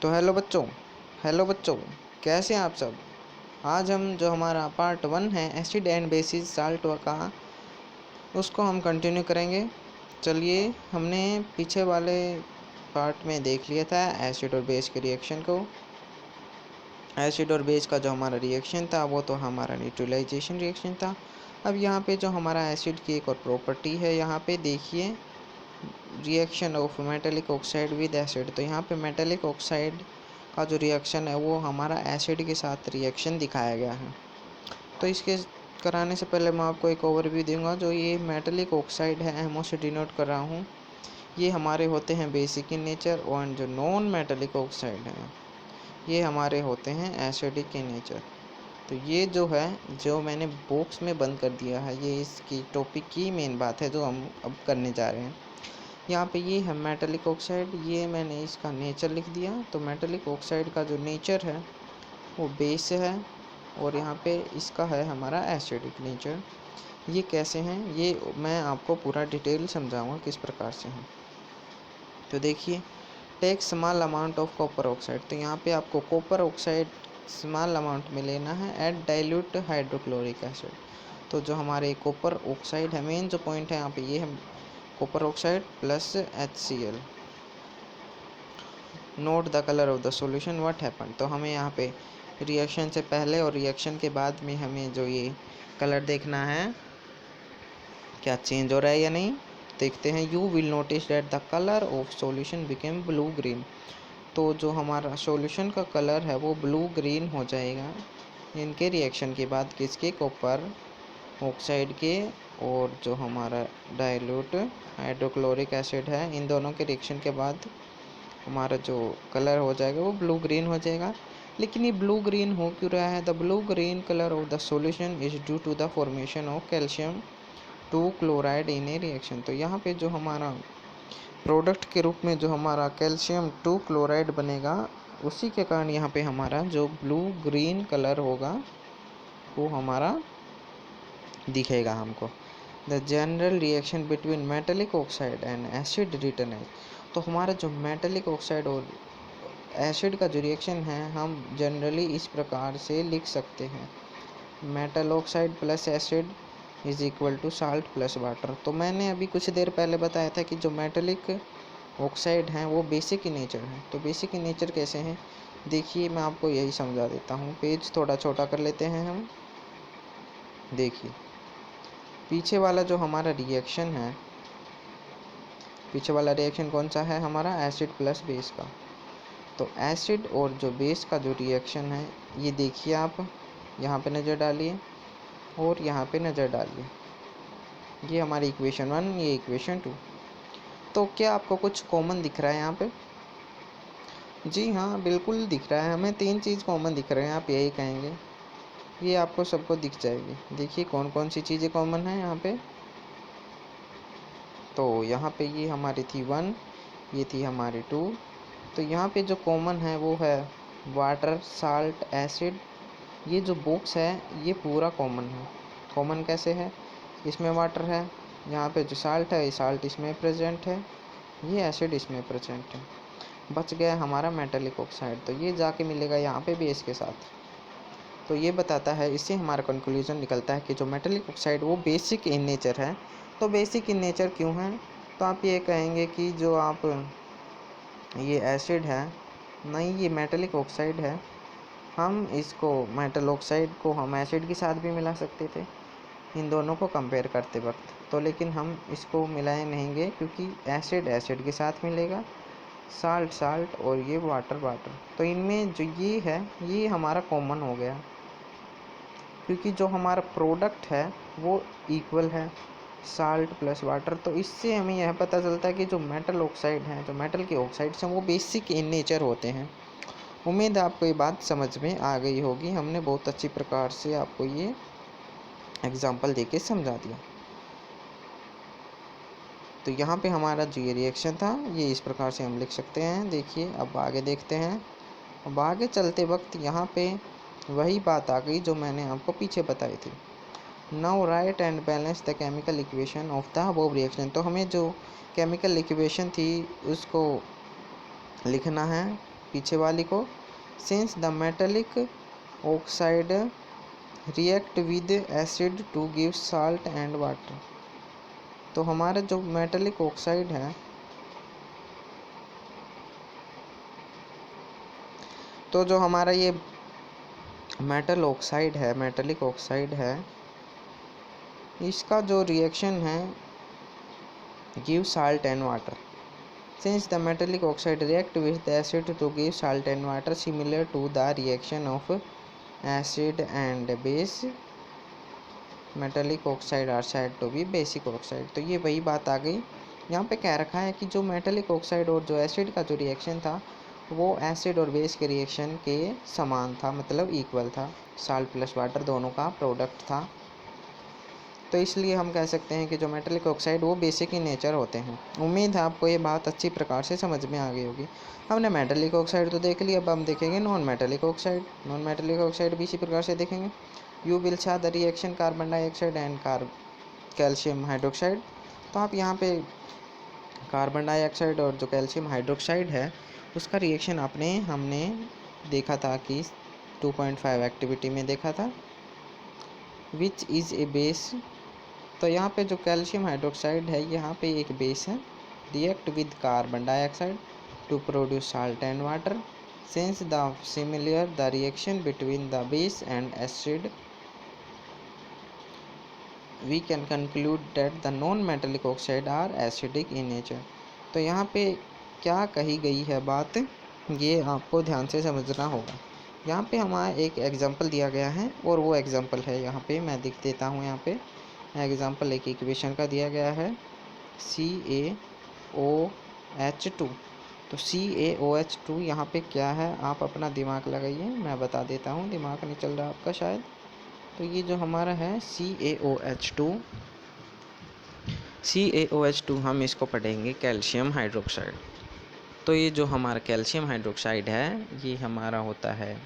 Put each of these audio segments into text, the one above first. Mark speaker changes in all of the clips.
Speaker 1: तो हेलो बच्चों, कैसे हैं आप सब। आज हम जो हमारा पार्ट 1 है एसिड एंड बेसिस साल्ट का, उसको हम कंटिन्यू करेंगे। चलिए, हमने पीछे वाले पार्ट में देख लिया था एसिड और बेस के रिएक्शन को। एसिड और बेस का जो हमारा रिएक्शन था वो तो हमारा न्यूट्रलाइजेशन रिएक्शन था। अब यहाँ पे जो हमारा एसिड की एक और प्रॉपर्टी है, यहाँ पे देखिए, reaction of metallic oxide with acid. तो यहाँ पे मेटेलिक ऑक्साइड का जो रिएक्शन है वो हमारा एसिड के साथ रिएक्शन दिखाया गया है। तो इसके कराने से पहले मैं आपको एक ओवरव्यू दूंगा। जो ये मेटेलिक ऑक्साइड है, एमओ से डिनोट कर रहा हूँ, ये हमारे होते हैं बेसिक इन नेचर, और जो नॉन मेटेलिक ऑक्साइड हैं ये हमारे होते हैं एसिडिक इन नेचर। तो ये जो है, जो मैंने बॉक्स में बंद कर दिया है, ये इसकी टॉपिक की मेन बात है जो हम अब करने जा रहे हैं। यहाँ पे ये है मेटेलिक ऑक्साइड, ये मैंने इसका नेचर लिख दिया। तो मेटेलिक ऑक्साइड का जो नेचर है वो बेस है, और यहाँ पे इसका है हमारा एसिडिक नेचर। ये कैसे हैं ये मैं आपको पूरा डिटेल समझाऊंगा किस प्रकार से हैं। तो देखिए, take small amount of copper oxide. तो यहाँ पे आपको कॉपर ऑक्साइड स्मॉल अमाउंट में लेना है एट डाइल्यूट हाइड्रोक्लोरिक एसिड। तो जो हमारे कॉपर ऑक्साइड है, मेन जो पॉइंट है यहाँ पे ये है copper oxide plus HCl। Note the colour of the solution what happen. तो हमें यहाँ पे रिएक्शन से पहले और रिएक्शन के बाद में हमें जो ये कलर देखना है, क्या चेंज हो रहा है या नहीं। देखते हैं। You will notice that the colour of solution became blue green. तो जो हमारा सॉल्यूशन का कलर है वो ब्लू ग्रीन हो जाएगा इनके रिएक्शन के बाद, किसके, कॉपर ऑक्साइड के और जो हमारा डाइल्यूट हाइड्रोक्लोरिक एसिड है, इन दोनों के रिएक्शन के बाद हमारा जो कलर हो जाएगा वो ब्लू ग्रीन हो जाएगा। लेकिन ये ब्लू ग्रीन हो क्यों रहा है? The blue green colour of the solution is due to the formation of calcium 2 chloride in a reaction. तो यहाँ पे जो हमारा प्रोडक्ट के रूप में जो हमारा कैल्शियम 2 क्लोराइड बनेगा, उसी के कारण यहाँ पे हमारा जो ब्लू ग्रीन कलर होगा वो हमारा दिखेगा हमको। The general reaction between metallic oxide and acid return है। तो हमारा जो मेटेलिक ऑक्साइड और एसिड का जो रिएक्शन है, हम जनरली इस प्रकार से लिख सकते हैं, metal oxide plus acid is equal to salt plus water. तो मैंने अभी कुछ देर पहले बताया था कि जो मेटेलिक ऑक्साइड हैं वो बेसिक इन नेचर है। तो बेसिक इन नेचर कैसे हैं, देखिए मैं आपको यही समझा देता हूँ। पेज थोड़ा छोटा कर लेते हैं हम। देखिए, पीछे वाला जो हमारा रिएक्शन है, पीछे वाला रिएक्शन कौन सा है, हमारा एसिड प्लस बेस का। तो एसिड और जो बेस का जो रिएक्शन है, ये देखिए आप यहाँ पे नज़र डालिए और यहाँ पे नज़र डालिए। ये हमारी इक्वेशन 1, ये इक्वेशन 2। तो क्या आपको कुछ कॉमन दिख रहा है यहाँ पे? जी हाँ, बिल्कुल दिख रहा है। हमें 3 चीज़ कॉमन दिख रहे हैं, आप यही कहेंगे। ये आपको सबको दिख जाएगी। देखिए कौन कौन सी चीज़ें कॉमन हैं यहाँ पे। तो यहाँ पे ये हमारी थी 1, ये थी हमारी 2। तो यहाँ पे जो कॉमन है वो है वाटर, साल्ट, एसिड। ये जो बॉक्स है ये पूरा कॉमन है। कॉमन कैसे है? इसमें वाटर है, यहाँ पे जो साल्ट है ये साल्ट इसमें प्रेजेंट है, ये एसिड इसमें प्रेजेंट है। बच गया हमारा मेटेलिक ऑक्साइड। तो ये जाके मिलेगा यहाँ पे बेस के साथ। तो ये बताता है, इससे हमारा कंक्लूजन निकलता है कि जो मेटेलिक ऑक्साइड वो बेसिक इन नेचर है। तो बेसिक इन नेचर क्यों है? तो आप ये कहेंगे कि जो आप ये एसिड है, नहीं ये मेटेलिक ऑक्साइड है, हम इसको मेटल ऑक्साइड को हम एसिड के साथ भी मिला सकते थे इन दोनों को कंपेयर करते वक्त। तो लेकिन हम इसको मिलाए नहींगे, क्योंकि एसिड एसिड के साथ मिलेगा, साल्ट साल्ट, और ये वाटर वाटर। तो इनमें जो ये है ये हमारा कॉमन हो गया, क्योंकि जो हमारा प्रोडक्ट है वो इक्वल है, साल्ट प्लस वाटर। तो इससे हमें यह पता चलता है कि जो मेटल ऑक्साइड हैं, जो मेटल के ऑक्साइड्स हैं, वो बेसिक इन नेचर होते हैं। उम्मीद है आपको ये बात समझ में आ गई होगी। हमने बहुत अच्छी प्रकार से आपको ये एग्जाम्पल देके समझा दिया। तो यहाँ पे हमारा जो ये रिएक्शन था ये इस प्रकार से हम लिख सकते हैं। देखिए अब आगे देखते हैं। अब आगे चलते वक्त यहाँ पे वही बात आ गई जो मैंने आपको पीछे बताई थी। Now right and balance the chemical equation of the above reaction. तो हमें जो केमिकल इक्वेशन थी उसको लिखना है पीछे वाली को। Since the metallic oxide react with acid to give salt and water. तो हमारा जो मेटेलिक ऑक्साइड है, तो जो हमारा ये मेटेलिक ऑक्साइड है, इसका जो रिएक्शन है give salt and water. Since the metallic oxide react with acid to give salt and water similar to the reaction of acid and base, metallic oxide are said to be basic oxide. तो ये वही बात आ गई। यहाँ पे कह रखा है कि जो मेटेलिक ऑक्साइड और जो एसिड का जो रिएक्शन था वो एसिड और बेस के रिएक्शन के समान था, मतलब इक्वल था, साल्ट प्लस वाटर दोनों का प्रोडक्ट था। तो इसलिए हम कह सकते हैं कि जो मेटेलिक ऑक्साइड वो बेसिक इन नेचर होते हैं। उम्मीद है आपको ये बात अच्छी प्रकार से समझ में आ गई होगी। हमने मेटेलिक ऑक्साइड तो देख लिया, अब हम देखेंगे non metallic oxide. Non metallic oxide भी इसी प्रकार से देखेंगे। यू विल सा the reaction carbon dioxide and calcium hydroxide. तो आप यहाँ पे कार्बन डाइऑक्साइड और जो कैल्शियम हाइड्रोक्साइड है उसका रिएक्शन हमने देखा था कि 2.5 एक्टिविटी में देखा था, विच इज़ ए बेस। तो यहाँ पे जो कैल्शियम हाइड्रोक्साइड है यहाँ पे एक बेस है। React with carbon dioxide to produce salt and water. Since the similar the reaction between the base and acid we can conclude that the non-metallic oxide are acidic in nature। तो यहाँ पे क्या कही गई है बात, ये आपको ध्यान से समझना होगा। यहाँ पे हमारा एक एग्जांपल दिया गया है और वो एग्जांपल है यहाँ पे मैं लिख देता हूँ। यहाँ पे एग्जांपल एक इक्वेशन का दिया गया है CaOH2। तो CaOH2 यहाँ पे क्या है, आप अपना दिमाग लगाइए, मैं बता देता हूँ, दिमाग नहीं चल रहा आपका शायद। तो ये जो हमारा है CaOH2 हम इसको पढ़ेंगे कैल्शियम हाइड्रोक्साइड। तो ये जो हमारा कैल्शियम हाइड्रोक्साइड है ये हमारा होता है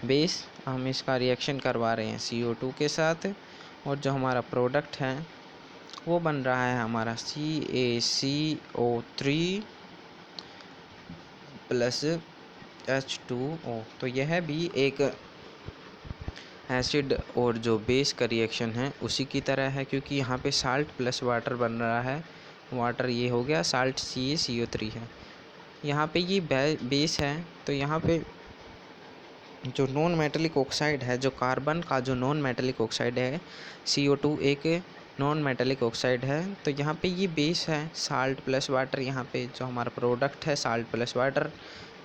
Speaker 1: बेस। हम इसका रिएक्शन करवा रहे हैं CO2 के साथ और जो हमारा प्रोडक्ट है वो बन रहा है हमारा CaCO3 प्लस H2O। तो यह भी एक एसिड और जो बेस का रिएक्शन है उसी की तरह है, क्योंकि यहाँ पे साल्ट प्लस वाटर बन रहा है। वाटर ये हो गया, साल्ट CaCO3 है, यहाँ पे ये बेस है। तो यहाँ पे जो नॉन मेटेलिक ऑक्साइड है, जो कार्बन का जो नॉन मेटेलिक ऑक्साइड है CO2 एक नॉन मेटेलिक ऑक्साइड है। तो यहाँ पे ये बेस है साल्ट प्लस वाटर, यहाँ पे जो हमारा प्रोडक्ट है साल्ट प्लस वाटर,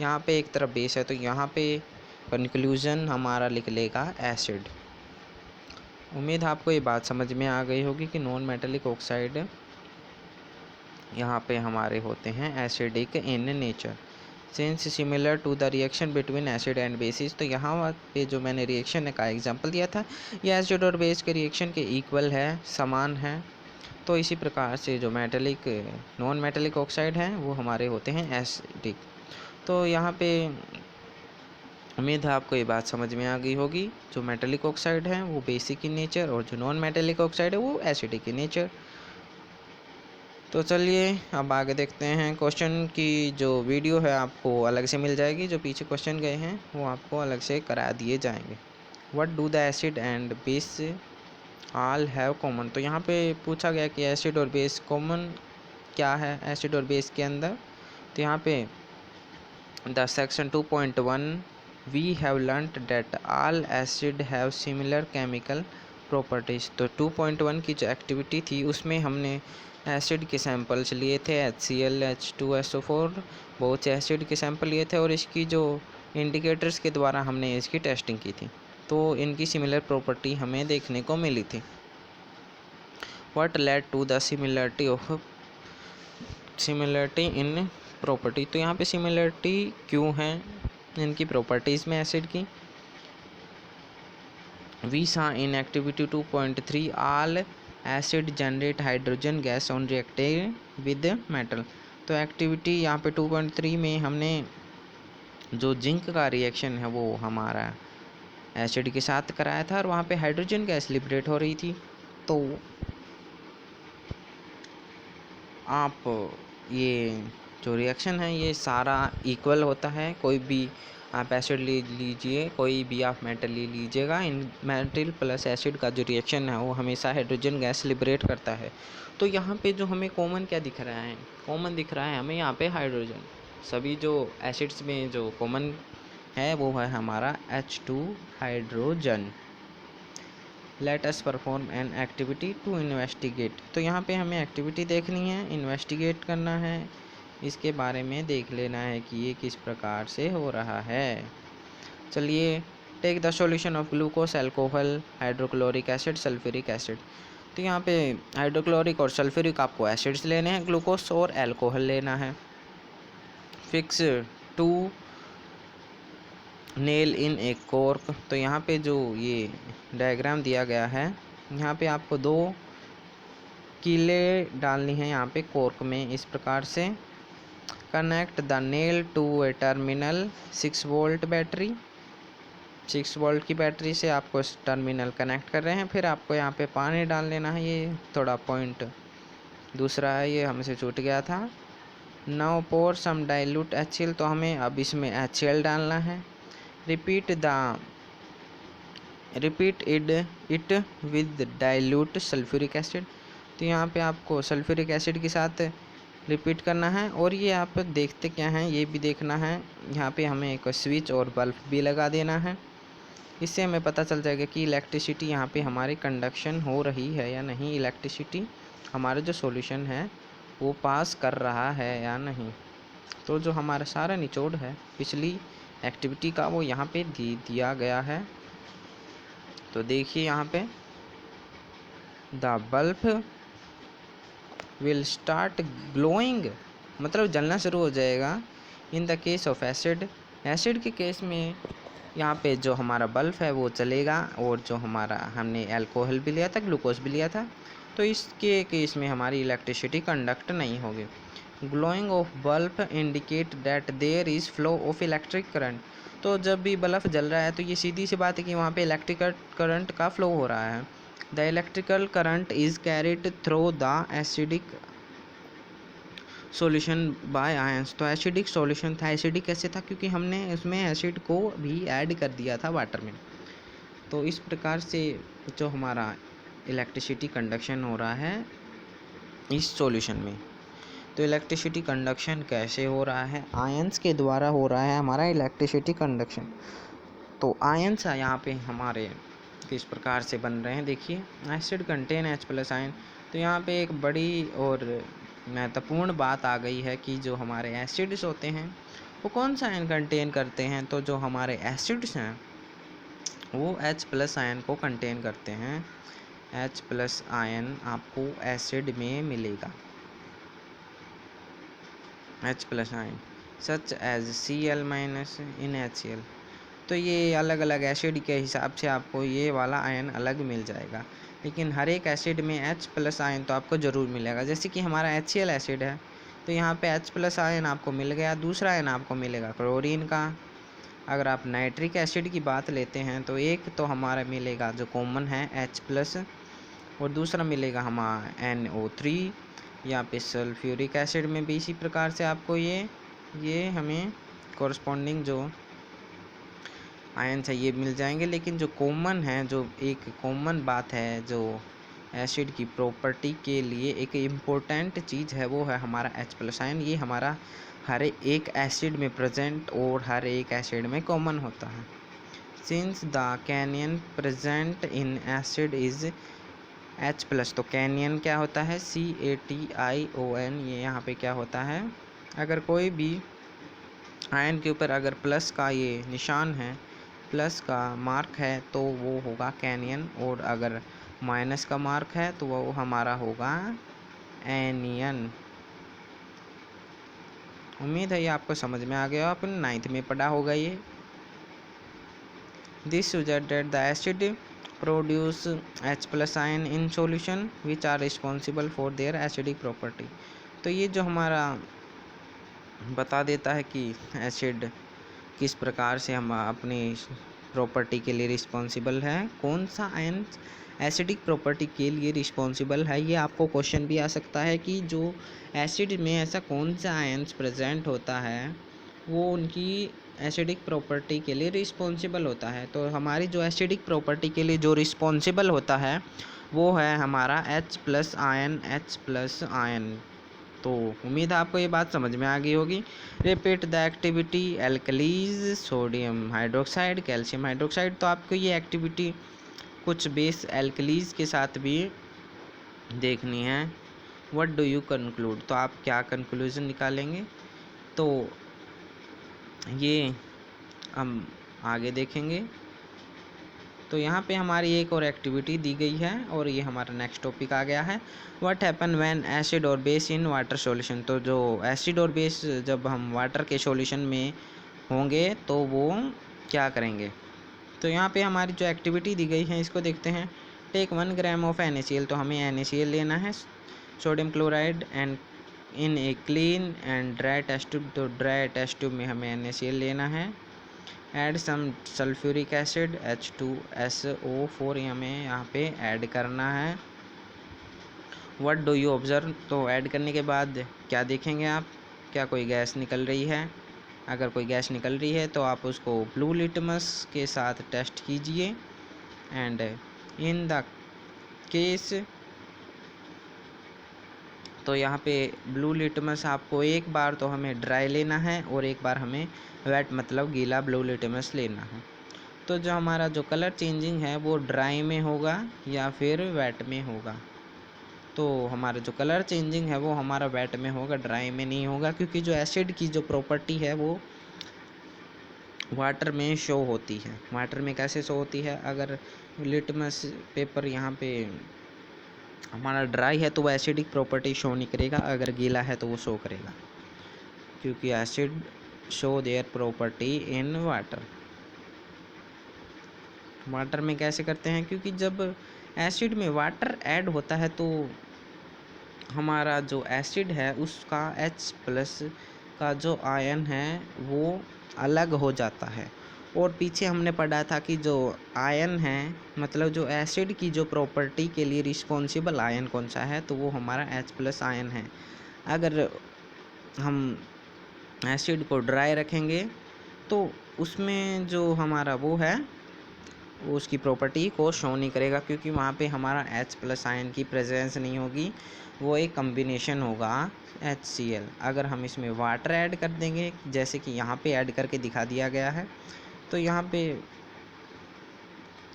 Speaker 1: यहाँ पे एक तरफ बेस है। तो यहाँ पे कंक्लूजन हमारा लिख लेगा एसिड। उम्मीद आपको ये बात समझ में आ गई होगी कि नॉन मेटेलिक ऑक्साइड यहाँ पे हमारे होते हैं acidic in nature since similar to the reaction between acid and bases. तो यहाँ पे जो मैंने रिएक्शन का एग्जांपल दिया था ये एसिड और बेस के रिएक्शन के इक्वल है, समान है। तो इसी प्रकार से जो नॉन मेटेलिक ऑक्साइड हैं वो हमारे होते हैं एसिडिक। तो यहाँ पे उम्मीद है आपको ये बात समझ में आ गई होगी। जो मेटेलिक ऑक्साइड है वो बेसिक इन नेचर और जो नॉन मेटेलिक ऑक्साइड है वो एसिडिक इन नेचर। तो चलिए अब आगे देखते हैं। क्वेश्चन की जो वीडियो है आपको अलग से मिल जाएगी, जो पीछे क्वेश्चन गए हैं वो आपको अलग से करा दिए जाएंगे। What do the acid and base all have common. तो यहाँ पे पूछा गया कि एसिड और बेस कॉमन क्या है एसिड और बेस के अंदर। तो यहाँ पे the section 2.1 we have learned that all acid have similar chemical properties. तो 2.1 की जो एक्टिविटी थी उसमें हमने एसिड के सैंपल्स लिए थे, HCl, H2SO4, बहुत से एसिड के सैंपल लिए थे और इसकी जो इंडिकेटर्स के द्वारा हमने इसकी टेस्टिंग की थी। तो इनकी सिमिलर प्रॉपर्टी हमें देखने को मिली थी। What led to the similarity in property. तो यहाँ पे सिमिलरिटी क्यों है इनकी प्रॉपर्टीज़ में एसिड की। We saw in activity 2.3 all acid generate hydrogen gas on reacting with metal. तो एक्टिविटी यहाँ पे 2.3 में हमने जो जिंक का रिएक्शन है वो हमारा एसिड के साथ कराया था और वहाँ पे हाइड्रोजन गैस लिबरेट हो रही थी। तो आप ये जो रिएक्शन है ये सारा इक्वल होता है। कोई भी आप एसिड ले लीजिए, कोई भी आप मेटल ले लीजिएगा, इन मेटल प्लस एसिड का जो रिएक्शन है वो हमेशा हाइड्रोजन गैस लिबरेट करता है। तो यहाँ पे जो हमें कॉमन क्या दिख रहा है, कॉमन दिख रहा है हमें यहाँ पे हाइड्रोजन। सभी जो एसिड्स में जो कॉमन है वो है हमारा H2 hydrogen. Let us perform an activity to investigate. तो यहाँ पे हमें एक्टिविटी देखनी है, इन्वेस्टिगेट करना है, इसके बारे में देख लेना है कि ये किस प्रकार से हो रहा है। चलिए, take the solution of glucose, alcohol, hydrochloric acid, sulphuric acid. तो यहाँ पे हाइड्रोक्लोरिक और सल्फ्यूरिक आपको एसिड्स लेने हैं, ग्लूकोज और अल्कोहल लेना है। Fix two nail in a cork. तो यहाँ पे जो ये डायग्राम दिया गया है, यहाँ पे आपको 2 कीले डालनी है यहाँ पे कॉर्क में, इस प्रकार से। Connect the nail to a terminal 6 volt battery. 6 volt की बैटरी से आपको इस टर्मिनल कनेक्ट कर रहे हैं। फिर आपको यहाँ पे पानी डाल लेना है, ये थोड़ा पॉइंट दूसरा है, ये हमसे छूट गया था। नाउ पोर सम डाइल्यूट HCl। तो हमें अब इसमें HCl डालना है। Repeat it with dilute sulphuric acid. तो यहाँ पे आपको सल्फ्यूरिक एसिड के साथ रिपीट करना है। और ये आप देखते क्या हैं ये भी देखना है। यहाँ पे हमें एक स्विच और बल्ब भी लगा देना है, इससे हमें पता चल जाएगा कि इलेक्ट्रिसिटी यहाँ पे हमारी कंडक्शन हो रही है या नहीं, इलेक्ट्रिसिटी हमारा जो सॉल्यूशन है वो पास कर रहा है या नहीं। तो जो हमारा सारा निचोड़ है पिछली एक्टिविटी का वो यहाँ पे दिया गया है। तो देखिए यहाँ पे the bulb will start glowing, मतलब जलना शुरू हो जाएगा। In the case of acid, acid के केस में यहाँ पे जो हमारा बल्ब है वो चलेगा, और जो हमारा हमने अल्कोहल भी लिया था, ग्लूकोज भी लिया था, तो इसके केस में हमारी इलेक्ट्रिसिटी कंडक्ट नहीं होगी। Glowing of bulb indicate that there is flow of electric current. तो जब भी बल्ब जल रहा है तो ये सीधी सी बात है कि वहाँ पे इलेक्ट्रिकल करंट का फ्लो हो रहा है। The electrical current is carried through the acidic solution bye ions. तो एसिडिक सॉल्यूशन था, एसिडिक कैसे था, क्योंकि हमने उसमें एसिड को भी ऐड कर दिया था वाटर में। तो इस प्रकार से जो हमारा इलेक्ट्रिसिटी कंडक्शन हो रहा है इस सॉल्यूशन में। तो इलेक्ट्रिसिटी कंडक्शन कैसे हो रहा है, आयंस के द्वारा हो रहा है हमारा इलेक्ट्रिसिटी कंडक्शन। तो आयंस यहाँ पे हमारे किस प्रकार से बन रहे हैं, देखिए। Acid contain H+ ion. तो यहाँ पे एक बड़ी और महत्वपूर्ण बात आ गई है कि जो हमारे एसिड्स होते हैं वो कौन सा आयन कंटेन करते हैं। तो जो हमारे एसिड्स हैं वो H+ आयन को कंटेन करते हैं। H+ आयन आपको एसिड में मिलेगा, H+ ion such as Cl- in HCl। तो ये अलग अलग एसिड के हिसाब से आपको ये वाला आयन अलग मिल जाएगा, लेकिन हर एक एसिड में H+ आयन तो आपको ज़रूर मिलेगा। जैसे कि हमारा HCl एसिड है तो यहाँ पे H+ आयन आपको मिल गया, दूसरा आयन आपको मिलेगा क्लोरीन का। अगर आप नाइट्रिक एसिड की बात लेते हैं तो एक तो हमारा मिलेगा जो कॉमन है H+, और दूसरा मिलेगा हमारा NO3। यहाँ पे सल्फ्यूरिक एसिड में भी इसी प्रकार से आपको ये हमें कॉरस्पॉन्डिंग जो आयन्स है ये मिल जाएंगे। लेकिन जो कॉमन है, जो एक कॉमन बात है जो एसिड की प्रॉपर्टी के लिए एक इम्पोर्टेंट चीज़ है, वो है हमारा H+ आयन। ये हमारा हर एक एसिड में प्रेजेंट और हर एक एसिड में कॉमन होता है। Since the canyon present in acid is H+, तो कैनियन क्या होता है, CATION। ये यहाँ पे क्या होता है, अगर कोई भी आयन के ऊपर अगर प्लस का ये निशान है, प्लस का मार्क है, तो वो होगा कैनियन, और अगर माइनस का मार्क है तो वो हमारा होगा एनियन। उम्मीद है ये आपको समझ में आ गया, आपने 9th में पढ़ा होगा ये। This suggests that the acid produce H+ ion in solution which are responsible for their acidic property। तो ये जो हमारा बता देता है कि एसिड किस प्रकार से हम अपनी प्रॉपर्टी के लिए रिस्पॉन्सिबल है, कौन सा आयन एसिडिक प्रॉपर्टी के लिए रिस्पॉन्सिबल है। ये आपको क्वेश्चन भी आ सकता है कि जो एसिड में ऐसा कौन सा आयन्स प्रेजेंट होता है वो उनकी एसिडिक प्रॉपर्टी के लिए रिस्पॉन्सिबल होता है। तो हमारी जो एसिडिक प्रॉपर्टी के लिए जो रिस्पॉन्सिबल होता है वो है हमारा H+ आयन। तो उम्मीद है आपको ये बात समझ में आ गई होगी। Repeat the activity alkalis sodium hydroxide calcium hydroxide. तो आपको ये एक्टिविटी कुछ बेस एल्कलीज के साथ भी देखनी है। व्हाट डू यू कंक्लूड, तो आप क्या कंक्लूजन निकालेंगे, तो ये हम आगे देखेंगे। तो यहाँ पे हमारी एक और एक्टिविटी दी गई है और ये हमारा नेक्स्ट टॉपिक आ गया है। व्हाट हैपन व्हेन एसिड और बेस इन वाटर सॉल्यूशन। तो जो एसिड और बेस जब हम वाटर के सॉल्यूशन में होंगे तो वो क्या करेंगे। तो यहाँ पे हमारी जो एक्टिविटी दी गई है इसको देखते हैं। Take 1 gram of NaCl। तो हमें NaCl लेना है, sodium chloride and in a clean and dry test tube. तो ड्राई टेस्ट ट्यूब में हमें NaCl लेना है। Add some sulphuric acid H2SO4 हमें यहाँ पे ऐड करना है। What do you observe. तो ऐड करने के बाद क्या देखेंगे आप, क्या कोई गैस निकल रही है। अगर कोई गैस निकल रही है तो आप उसको ब्लू लिटमस के साथ टेस्ट कीजिए। एंड इन द केस, तो यहाँ पे ब्लू लिटमस आपको एक बार तो हमें ड्राई लेना है और एक बार हमें वेट मतलब गीला ब्लू लिटमस लेना है। तो जो हमारा जो कलर चेंजिंग है वो ड्राई में होगा या फिर वेट में होगा। तो हमारा जो कलर चेंजिंग है वो हमारा वेट में होगा, ड्राई में नहीं होगा, क्योंकि जो एसिड की जो प्रॉपर्टी है वो वाटर में शो होती है। वाटर में कैसे शो होती है, अगर लिटमस पेपर यहाँ पे हमारा ड्राई है तो वो एसिडिक प्रॉपर्टी शो नहीं करेगा, अगर गीला है तो वो शो करेगा, क्योंकि acid show their property in water. Water में कैसे करते हैं, क्योंकि जब एसिड में वाटर ऐड होता है तो हमारा जो एसिड है उसका H+ का जो आयन है वो अलग हो जाता है। और पीछे हमने पढ़ा था कि जो आयन है मतलब जो एसिड की जो प्रॉपर्टी के लिए रिस्पॉन्सिबल आयन कौन सा है, तो वो हमारा H+ आयन है। अगर हम एसिड को ड्राई रखेंगे तो उसमें जो हमारा वो है उसकी प्रॉपर्टी को शो नहीं करेगा, क्योंकि वहाँ पे हमारा H+ आयन की प्रेजेंस नहीं होगी, वो एक कम्बिनेशन होगा HCl। अगर हम इसमें वाटर ऐड कर देंगे जैसे कि यहाँ पे ऐड करके दिखा दिया गया है, तो यहाँ पे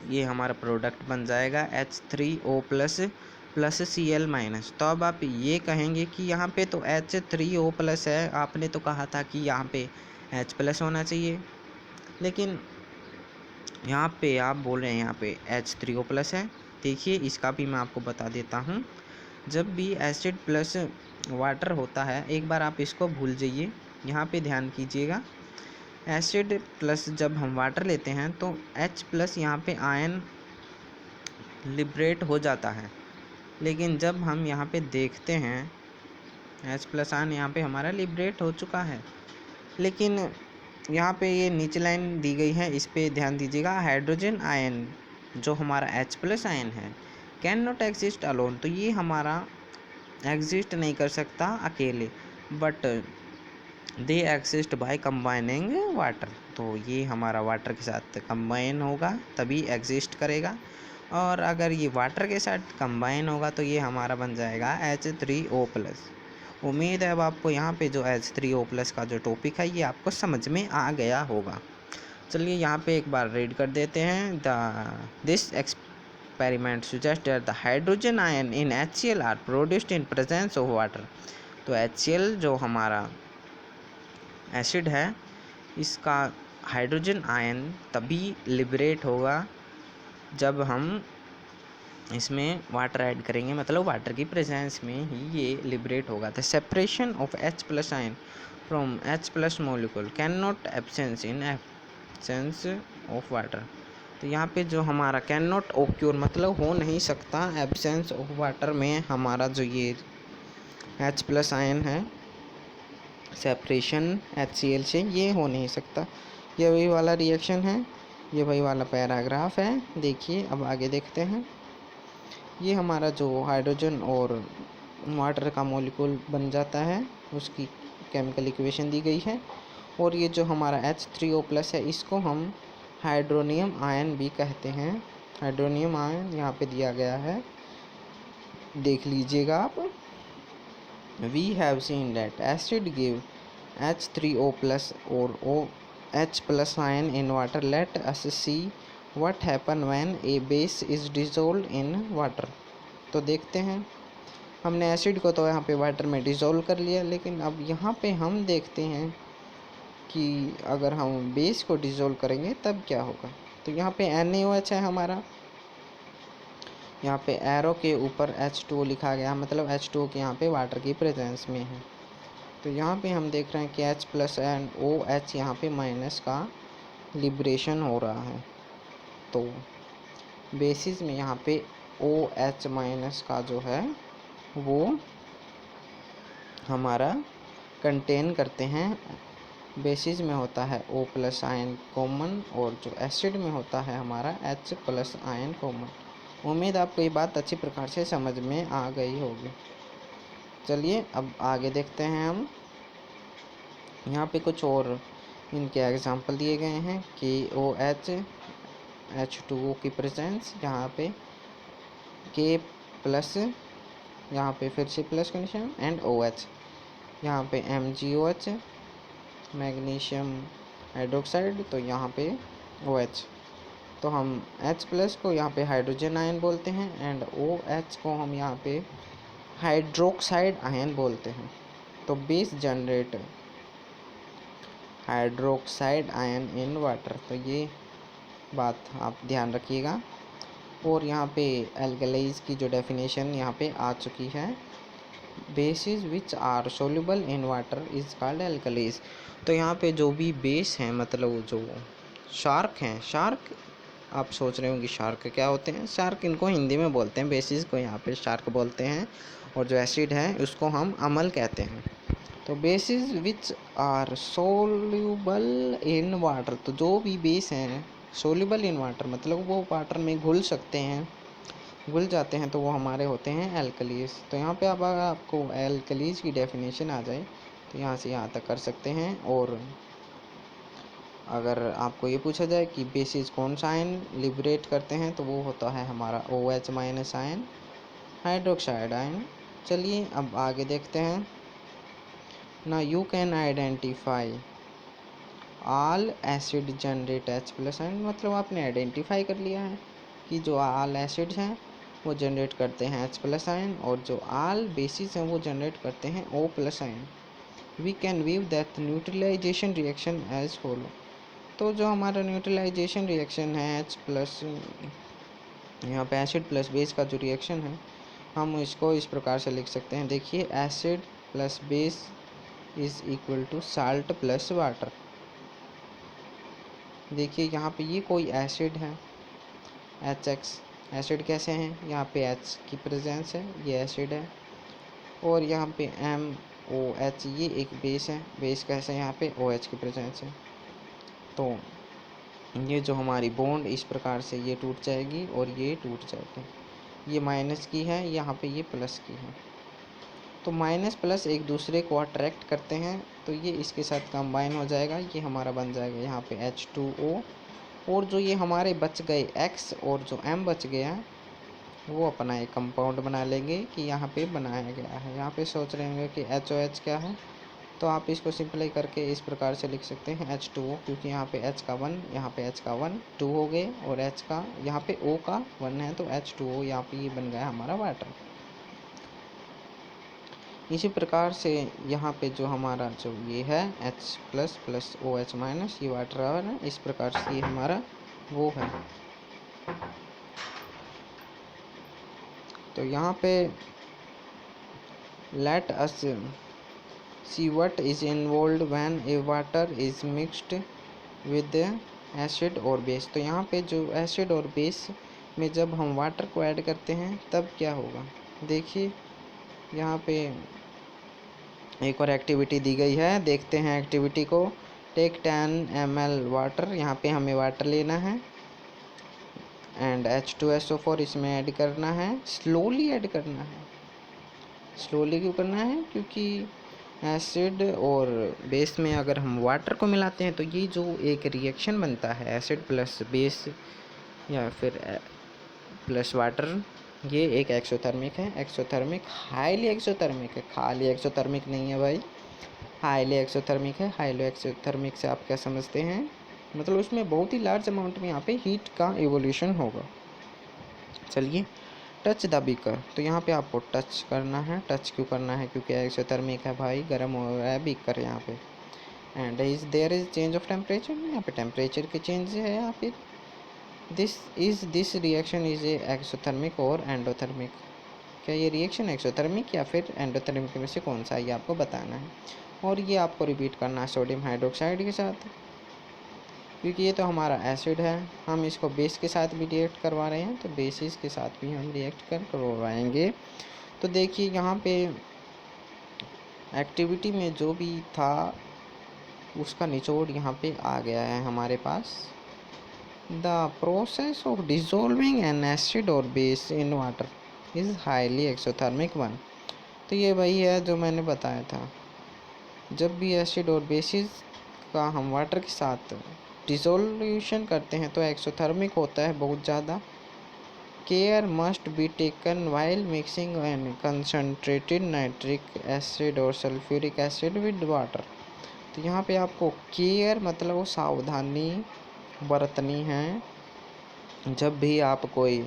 Speaker 1: ये हमारा प्रोडक्ट बन जाएगा H3O+ प्लस Cl-। तो अब आप ये कहेंगे कि यहाँ पे तो H3O+ है, आपने तो कहा था कि यहाँ पे H+ होना चाहिए, लेकिन यहाँ पे आप बोल रहे हैं यहाँ पे H3O+ है। देखिए इसका भी मैं आपको बता देता हूँ। जब भी एसिड प्लस वाटर होता है, एक बार आप इसको भूल जाइए, यहाँ पे ध्यान कीजिएगा। एसिड प्लस जब हम वाटर लेते हैं तो H+ यहाँ पे आयन लिबरेट हो जाता है, लेकिन जब हम यहाँ पे देखते हैं H+ आयन यहाँ पे हमारा लिबरेट हो चुका है, लेकिन यहाँ पे ये नीचे लाइन दी गई है, इस पे ध्यान दीजिएगा। हाइड्रोजन आयन जो हमारा H+ आयन है कैन नॉट एग्जिस्ट अलोन। तो ये हमारा एग्जिस्ट नहीं कर सकता अकेले, but they exist by combining water. तो ये हमारा वाटर के साथ कंबाइन होगा तभी एग्जिस्ट करेगा, और अगर ये वाटर के साथ कंबाइन होगा तो ये हमारा बन जाएगा H3O+। उम्मीद है अब आपको यहाँ पे जो H3O+ का जो टॉपिक है ये आपको समझ में आ गया होगा। चलिए यहाँ पे एक बार रीड कर देते हैं। This experiment suggest that the hydrogen ion in HCl are produced in presence of water। तो HCl जो हमारा एसिड है इसका हाइड्रोजन आयन तभी लिबरेट होगा जब हम इसमें वाटर ऐड करेंगे, मतलब वाटर की प्रेजेंस में ही ये लिबरेट होगा। The separation of H+ ion from H+ molecule can not absence in absence of water. तो यहाँ पे जो हमारा कैन नॉट ऑक्यूर मतलब हो नहीं सकता एब्सेंस ऑफ वाटर में हमारा जो ये H+ आयन है सेपरेशन HCl से ये हो नहीं सकता। ये वही वाला रिएक्शन है ये वही वाला पैराग्राफ है। देखिए अब आगे देखते हैं। ये हमारा जो हाइड्रोजन और वाटर का मॉलिक्यूल बन जाता है उसकी केमिकल इक्वेशन दी गई है। और ये जो हमारा H3O+ है इसको हम हाइड्रोनियम आयन भी कहते हैं। हाइड्रोनियम आयन यहाँ पे दिया गया है, देख लीजिएगा आप। We have seen that acid give H3O+ or OH+ ion in water. Let us see what happen when a base is dissolved in water. तो देखते हैं, हमने एसिड को तो यहाँ पे वाटर में डिज़ोल्व कर लिया, लेकिन अब यहाँ पे हम देखते हैं कि अगर हम बेस को डिज़ोल्व करेंगे तब क्या होगा। तो यहाँ पे NaOH है हमारा, यहाँ पे एरो के ऊपर H2O लिखा गया, मतलब H2O के यहाँ पे वाटर की प्रेजेंस में है। तो यहाँ पे हम देख रहे हैं कि H+ एंड OH यहाँ पे माइनस का लिब्रेशन हो रहा है। तो बेसिस में यहाँ पे OH- का जो है वो हमारा कंटेन करते हैं। बेसिस में होता है O+ आयन कॉमन और जो एसिड में होता है हमारा H+ आयन कॉमन। उम्मीद आपको ये बात अच्छी प्रकार से समझ में आ गई होगी। चलिए अब आगे देखते हैं हम। यहाँ पे कुछ और इनके एग्जांपल दिए गए हैं कि OH H2O की प्रेजेंस, यहाँ पे K+, यहाँ पे फिर से प्लस कंडीशन एंड OH, यहाँ पे MgOH मैग्नीशियम हाइड्रोक्साइड, तो यहाँ पे OH। तो हम H+ को यहाँ पे हाइड्रोजन आयन बोलते हैं एंड OH को हम यहाँ पे हाइड्रोक्साइड आयन बोलते हैं। तो बेस जनरेट हाइड्रोक्साइड आयन इन वाटर, तो ये बात आप ध्यान रखिएगा। और यहाँ पे एल्कलीज की जो डेफिनेशन यहाँ पे आ चुकी है, bases which are soluble in water is called alkalis. तो यहाँ पे जो भी बेस हैं, मतलब जो शार्क हैं, शार्क आप सोच रहे होंगे शार्क क्या होते हैं। शार्क इनको हिंदी में बोलते हैं, बेसिस को यहाँ पे शार्क बोलते हैं, और जो एसिड है उसको हम अम्ल कहते हैं। तो bases which are soluble in water, तो जो भी बेस हैं सोल्यूबल इन वाटर मतलब वो वाटर में घुल सकते हैं, घुल जाते हैं, तो वो हमारे होते हैं एल्कलीज। तो यहाँ पे अब अगर आपको एल्कलीज की डेफिनेशन आ जाए तो यहाँ से यहाँ तक कर सकते हैं। और अगर आपको ये पूछा जाए कि बेसिस कौन सा आयन लिबरेट करते हैं, तो वो होता है हमारा OH- आयन, हाइड्रोक्साइड आयन। चलिए अब आगे देखते हैं ना। You can identify all acid generate H+ ion, मतलब आपने आइडेंटिफाई कर लिया है कि जो ऑल एसिड हैं वो जनरेट करते हैं H+ आयन, और जो ऑल बेसिस हैं वो जनरेट करते हैं O+ ion. We can view that neutralization reaction as follow. तो जो हमारा न्यूट्रलाइजेशन रिएक्शन है H+, यहाँ पे एसिड प्लस बेस का जो रिएक्शन है, हम इसको इस प्रकार से लिख सकते हैं। देखिए acid plus base is equal to salt plus water. देखिए यहाँ पे ये कोई एसिड है HX, एसिड कैसे हैं, यहाँ पे H की प्रेजेंस है, ये एसिड है, और यहाँ पे MOH ये एक बेस है, बेस कैसे यहाँ पे OH की प्रेजेंस है। तो ये जो हमारी बॉन्ड इस प्रकार से ये टूट जाएगी और ये टूट जाएगी, ये माइनस की है, यहाँ पे ये प्लस की है। तो माइनस प्लस एक दूसरे को अट्रैक्ट करते हैं, तो ये इसके साथ कंबाइन हो जाएगा, ये हमारा बन जाएगा यहाँ पे H2O। और जो ये हमारे बच गए X और जो M बच गया वो अपना एक कंपाउंड बना लेंगे कि यहाँ पे बनाया गया है। यहाँ पे सोच रहे होंगे कि HOH क्या है, तो आप इसको सिंपलाई करके इस प्रकार से लिख सकते हैं H2O, क्योंकि यहाँ पे H का 1, यहाँ पे H का 1 2 हो गए, और H का यहाँ पे O का 1 है, तो H2O यहाँ पे ये बन गया हमारा वाटर। इसी प्रकार से यहाँ पे जो हमारा जो ये है H+ प्लस OH- ये वाटर आवर है, इस प्रकार से ये हमारा वो है। तो यहाँ पे let us see what is involve when A water is mixed with acid और बेस। तो यहाँ पे जो एसिड और बेस में जब हम वाटर को ऐड करते हैं तब क्या होगा। देखिए यहाँ पे एक और एक्टिविटी दी गई है, देखते हैं एक्टिविटी को। टेक 10 ml वाटर, यहाँ पे हमें वाटर लेना है एंड H2SO4 इसमें ऐड करना है, स्लोली ऐड करना है। स्लोली क्यों करना है? क्योंकि एसिड और बेस में अगर हम वाटर को मिलाते हैं तो ये जो एक रिएक्शन बनता है एसिड प्लस बेस या फिर प्लस वाटर, ये एक एक्सोथर्मिक है। एक्सोथर्मिक, हाईली एक्सोथर्मिक है, खाली एक्सोथर्मिक नहीं है भाई, हाईली एक्सोथर्मिक है। हाईली एक्सोथर्मिक से आप क्या समझते हैं? मतलब उसमें बहुत ही लार्ज अमाउंट में यहाँ पे हीट का इवोल्यूशन होगा। चलिए, टच द बीकर, तो यहाँ पे आपको टच करना है। टच क्यों करना है? क्योंकि एक्सोथर्मिक है भाई, गर्म हो रहा है बीकर यहाँ पे। And is there is change of temperature, यहाँ पे टेम्परेचर के चेंज है यहाँ पे। This reaction is a exothermic और एंडोथर्मिक, क्या ये रिएक्शन एक्सोथर्मिक या फिर एंडोथर्मिक में से कौन सा है, ये आपको बताना है। और ये आपको रिपीट करना है सोडियम हाइड्रोक्साइड के साथ, क्योंकि ये तो हमारा एसिड है, हम इसको बेस के साथ भी रिएक्ट करवा रहे हैं, तो बेसिस के साथ भी हम रिएक्ट करवाएंगे। तो देखिए यहाँ पे एक्टिविटी में जो भी था उसका निचोड़ यहाँ पे आ गया है हमारे पास। The process of dissolving an acid और base in water is highly exothermic one. तो ये वही है जो मैंने बताया था, जब भी एसिड और बेसिस का हम वाटर के साथ डिसोल्यूशन करते हैं तो एक्सोथर्मिक होता है बहुत ज़्यादा। Care must be taken while mixing an concentrated nitric acid और सल्फ्यूरिक एसिड विद वाटर। तो यहाँ पे आपको केयर मतलब वो सावधानी बरतनी है जब भी आप कोई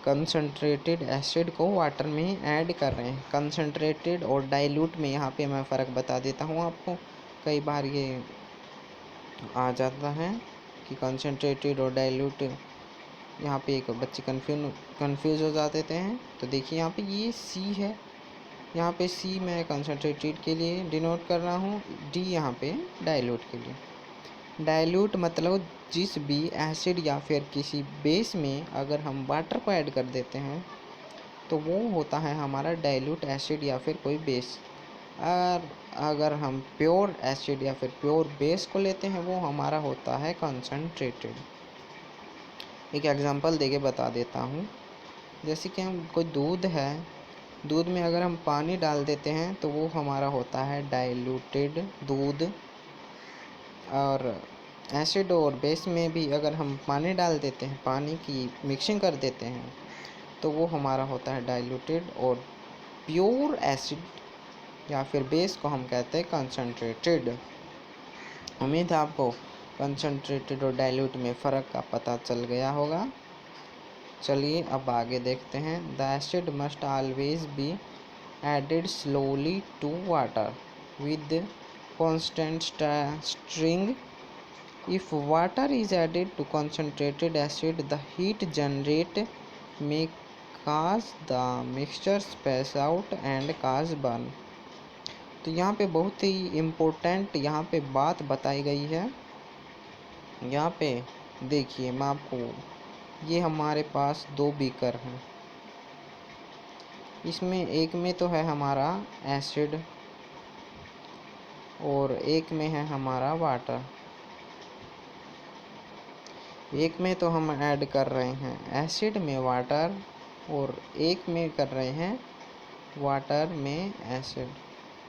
Speaker 1: कंसनट्रेटेड एसिड को वाटर में ऐड कर रहे हैं। कंसनट्रेटेड और डाइल्यूट में यहाँ पे मैं फ़र्क बता देता हूँ आपको, कई बार ये आ जाता है कि कंसनट्रेटेड और डाइल्यूट, यहाँ पे एक बच्चे कंफ्यूज हो जाते हैं। तो देखिए यहाँ पे ये सी है, यहाँ पे सी मैं कंसनट्रेटेड के लिए डिनोट कर रहा हूँ, डी यहाँ पे डाइल्यूट के लिए। डाइल्यूट मतलब जिस भी एसिड या फिर किसी बेस में अगर हम वाटर को ऐड कर देते हैं तो वो होता है हमारा डाइल्यूट एसिड या फिर कोई बेस। और अगर हम प्योर एसिड या फिर प्योर बेस को लेते हैं वो हमारा होता है कंसनट्रेटेड। एक एग्जांपल देके बता देता हूँ, जैसे कि हम कोई दूध है, दूध में अगर हम पानी डाल देते हैं तो वो हमारा होता है डाइल्यूटेड दूध। और एसिड और बेस में भी अगर हम पानी डाल देते हैं, पानी की मिक्सिंग कर देते हैं तो वो हमारा होता है डाइल्यूटेड। और प्योर एसिड या फिर बेस को हम कहते हैं कंसनट्रेटेड। उम्मीद है आपको कंसनट्रेटेड और डाइल्यूट में फ़र्क का पता चल गया होगा। चलिए अब आगे देखते हैं। The acid must always be added slowly to water with constant stirring. If water is added to concentrated acid, the heat generated may cause the mixture space out and cause burn. तो यहाँ पे बहुत ही important यहाँ पे बात बताई गई है। यहाँ पे देखिए मैं आपको, ये हमारे पास दो बीकर हैं, इसमें एक में तो है हमारा एसिड और एक में है हमारा वाटर। एक में तो हम ऐड कर रहे हैं एसिड में वाटर और एक में कर रहे हैं वाटर में एसिड।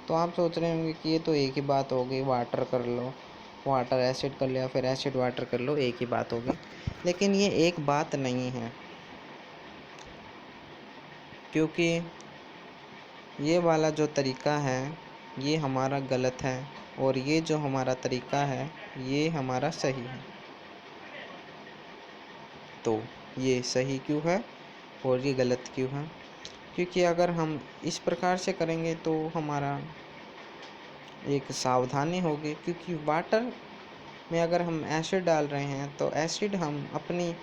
Speaker 1: तो आप सोच रहे होंगे कि ये तो एक ही बात हो गई, वाटर कर लो, वाटर एसिड कर लिया, फिर एसिड वाटर कर लो, एक ही बात होगी। लेकिन ये एक बात नहीं है, क्योंकि ये वाला जो तरीका है ये हमारा गलत है और ये जो हमारा तरीका है ये हमारा सही है। तो ये सही क्यों है और ये गलत क्यों है? क्योंकि अगर हम इस प्रकार से करेंगे तो हमारा एक सावधानी होगी, क्योंकि वाटर में अगर हम एसिड डाल रहे हैं तो एसिड हम अपनी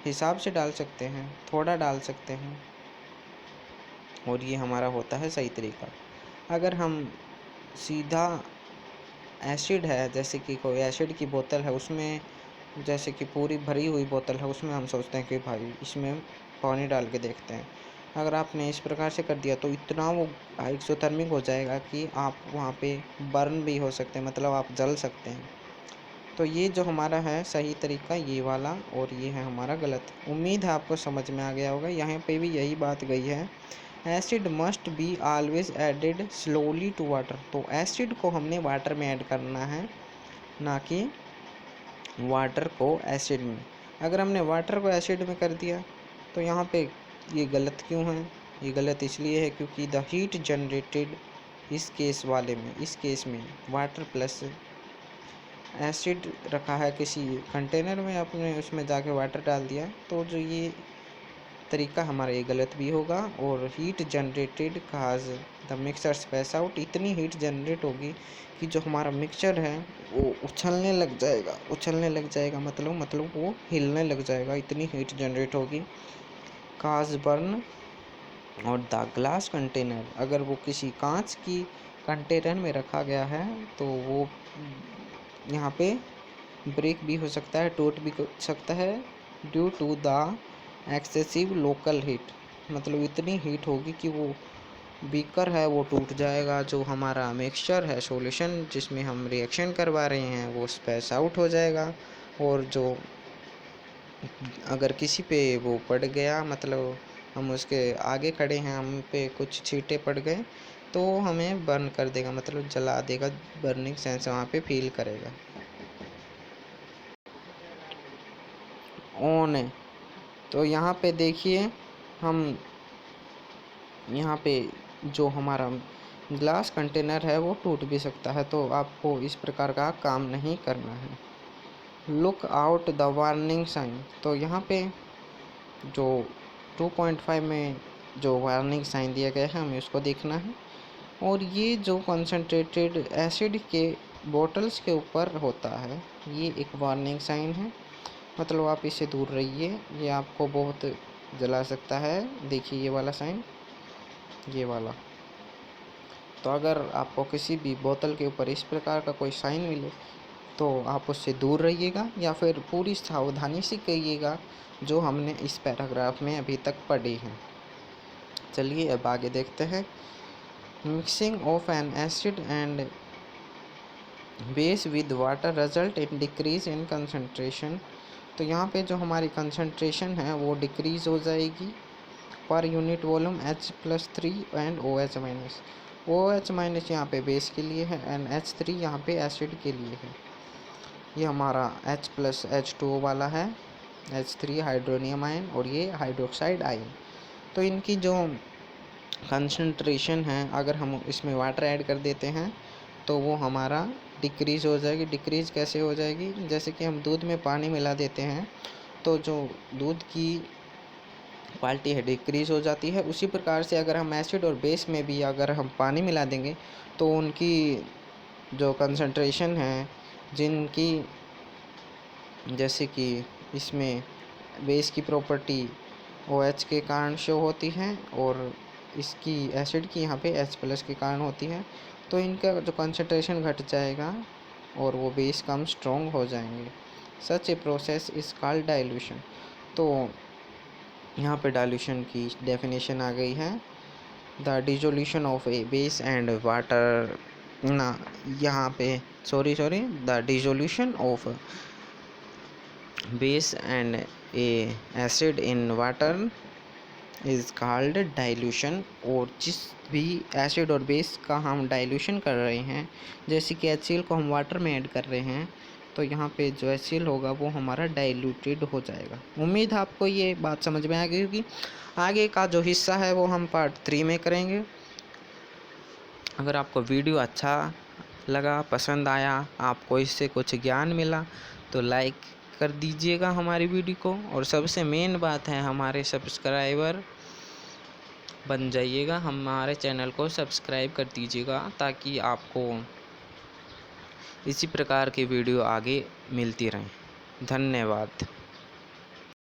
Speaker 1: हिसाब से डाल सकते हैं, थोड़ा डाल सकते हैं, और ये हमारा होता है सही तरीका। अगर हम सीधा एसिड है, जैसे कि कोई एसिड की बोतल है, उसमें जैसे कि पूरी भरी हुई बोतल है, उसमें हम सोचते हैं कि भाई इसमें पानी डाल के देखते हैं, अगर आपने इस प्रकार से कर दिया तो इतना वो एक्सोथर्मिक हो जाएगा कि आप वहाँ पे बर्न भी हो सकते हैं, मतलब आप जल सकते हैं। तो ये जो हमारा है सही तरीका ये वाला, और ये है हमारा गलत। उम्मीद है आपको समझ में आ गया होगा। यहाँ पे भी यही बात गई है, acid must be always added slowly to water. तो एसिड को हमने वाटर में ऐड करना है, ना कि वाटर को एसिड में। अगर हमने वाटर को एसिड में कर दिया तो यहाँ पे ये गलत क्यों है? ये गलत इसलिए है क्योंकि द हीट जनरेटेड इस केस में वाटर प्लस एसिड रखा है किसी कंटेनर में, आपने उसमें जाके वाटर डाल दिया, तो जो ये तरीका हमारा ये गलत भी होगा। और heat generated cause the mixture space out, इतनी हीट जनरेट होगी कि जो हमारा मिक्सचर है वो उछलने लग जाएगा, मतलब वो हिलने लग जाएगा, इतनी हीट जनरेट होगी। काज बर्न और द ग्लास कंटेनर, अगर वो किसी कांच की कंटेनर में रखा गया है तो वो यहाँ पे ब्रेक भी हो सकता है, टूट भी हो सकता है, due to the excessive local heat, मतलब इतनी हीट होगी कि वो बीकर है वो टूट जाएगा, जो हमारा मिक्सचर है सॉल्यूशन जिसमें हम रिएक्शन करवा रहे हैं वो स्पेस आउट हो जाएगा। और जो अगर किसी पे वो पड़ गया, मतलब हम उसके आगे खड़े हैं, हम पे कुछ छींटे पड़ गए तो हमें बर्न कर देगा, मतलब जला देगा, बर्निंग सेंस वहाँ पे फील करेगा। ऑन है तो यहाँ पे देखिए, हम यहाँ पे जो हमारा ग्लास कंटेनर है वो टूट भी सकता है, तो आपको इस प्रकार का काम नहीं करना है। Look out the warning sign, तो यहाँ पे जो 2.5 में जो वार्निंग साइन दिया गया है हमें उसको देखना है। और ये जो कंसनट्रेटेड एसिड के बोतल्स के ऊपर होता है ये एक वार्निंग साइन है, मतलब आप इससे दूर रहिए, ये आपको बहुत जला सकता है। देखिए ये वाला साइन, ये वाला। तो अगर आपको किसी भी बोतल के ऊपर इस प्रकार का कोई साइन मिले तो आप उससे दूर रहिएगा, या फिर पूरी सावधानी से करिएगा जो हमने इस पैराग्राफ में अभी तक पढ़ी है। चलिए अब आगे देखते हैं। Mixing of N acid and base with water result in decrease in concentration, तो यहाँ पे जो हमारी कंसंट्रेशन है वो डिक्रीज़ हो जाएगी per unit volume H+3 and OH-। OH- यहाँ पे बेस के लिए है एंड H3 यहाँ पे एसिड के लिए है। ये हमारा H+H2O वाला है, H3 हाइड्रोनियम आयन और ये हाइड्रोक्साइड आयन। तो इनकी जो कंसंट्रेशन है अगर हम इसमें वाटर ऐड कर देते हैं तो वो हमारा डिक्रीज़ हो जाएगी। डिक्रीज़ कैसे हो जाएगी? जैसे कि हम दूध में पानी मिला देते हैं तो जो दूध की क्वालिटी है डिक्रीज़ हो जाती है, उसी प्रकार से अगर हम एसिड और बेस में भी अगर हम पानी मिला देंगे तो उनकी जो कंसंट्रेशन है, जिनकी जैसे कि इसमें बेस की प्रॉपर्टी OH के कारण शो होती है और इसकी एसिड की यहाँ पे H+ के कारण होती है, तो इनका जो कंसंट्रेशन घट जाएगा और वो बेस कम स्ट्रॉन्ग हो जाएंगे। Such a process is called dilution. तो यहाँ पे डाइल्यूशन की डेफिनेशन आ गई है, the dissolution of a base and water, ना यहाँ पे sorry the dissolution of base and a acid in water is called dilution. और जिस भी एसिड और बेस का हम डाइल्यूशन कर रहे हैं, जैसे कि HCl को हम वाटर में ऐड कर रहे हैं, तो यहाँ पे जो HCl होगा वो हमारा डाइल्यूटेड हो जाएगा। उम्मीद है आपको ये बात समझ में आ गई होगी। आगे का जो हिस्सा है वो हम पार्ट 3 में करेंगे। अगर आपको वीडियो अच्छा लगा, पसंद आया, आपको इससे कुछ ज्ञान मिला तो लाइक कर दीजिएगा हमारी वीडियो को, और सबसे मेन बात है हमारे सब्सक्राइबर बन जाइएगा, हमारे चैनल को सब्सक्राइब कर दीजिएगा ताकि आपको इसी प्रकार की वीडियो आगे मिलती रहें। धन्यवाद।